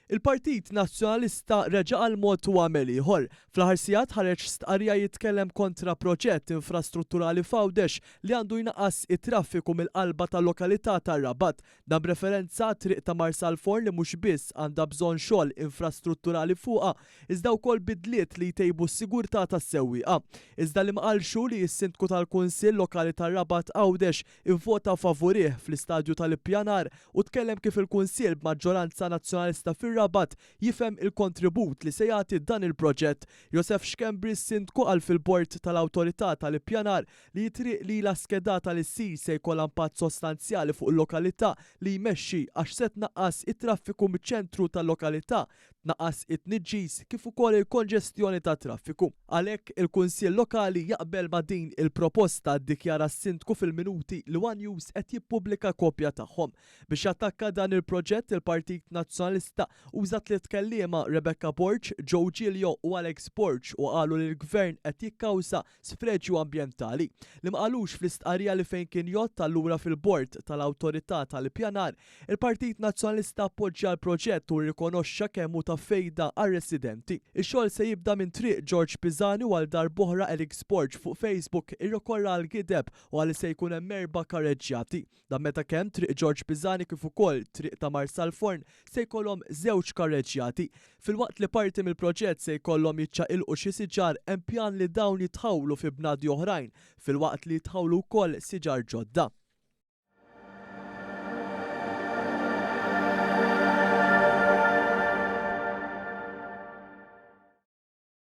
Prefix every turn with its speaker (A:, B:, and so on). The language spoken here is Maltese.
A: Il-Partit Nazzjonalista reġa' għal mod u għamel ieħor. Fl-ħarsijat ħareġ stqarrija jitkellem kontra proġett infrastrutturali f'Għawdex li għandu jnaqqas it-traffiku mill-qalba tal-lokalità tar-Rabat. Dan b'referenza triq ta' Marsal Forn li mhux biss għandha bżonn xogħol infrastrutturali fuqha, iżda wkoll bidliet li jtejbu s-sigurtà tas-sewwieqa. Iżda li mqalxu li s-Sindku tal-Kunsill Lokali tar-Rabat Għawdex ivvota favorih fl-istadju tal-ippjanar u tkellem kif il-Kunsill b'maġġoranza nazzjonalista fir-Rabat jifhem il-kontribut li se jagħti dan il-proġett. Josef Xkembri s-Sindku qal fil-bord tal-Awtorità tal-Ippjanar li triq li l-skedata li ssir se jkollha impatt sostanzjali fuq il-lokalità li jmexxi għax se tnaqqas it-traffiku miċ-ċentru tal-lokalità, tnaqqas it-tniġġis kif ukoll il-konġestjoni tat-traffiku. Għalhekk il-Kunsill Lokali jaqbel ma' din il-proposta ddikjara s-Sindku fil-minuti li One News qed jippubblika kopja tagħhom. Biex jattakka dan il-proġett il-Partit Nazzjonalista użat li tkellima Rebecca Borg, Joe Giglio u Alex Borg u qalu li l-Gvern qed jikkawża sfreġġju ambjentali. Li mqalux fl-istqarrija li fejn kien jgħod allura fil-bord tal-Awtorità tal-Ippjanar, il-Partit Nazzjonalista appoġġja l-proġett u rrikonoxxa kemm hu ta' fejda għar-residenti. Ix-xogħol se jibda minn triq George Pisani u għal darb'oħra Alex Borg fuq Facebook irrikorra l-gideb u għal se jkun hemm 4 karreġġjati. Dan meta kemm triq George Pisani kif ukoll triq ta' Marsal Forn se jkollhom 2 karreġġjati. Filwaqt li parti mill-proġett se jkollhom jiċċaqilqu xi siġar hemm pjan li dawn jitħawlu fi bnadi oħrajn, filwaqt li jitħawlu wkoll siġar ġodda.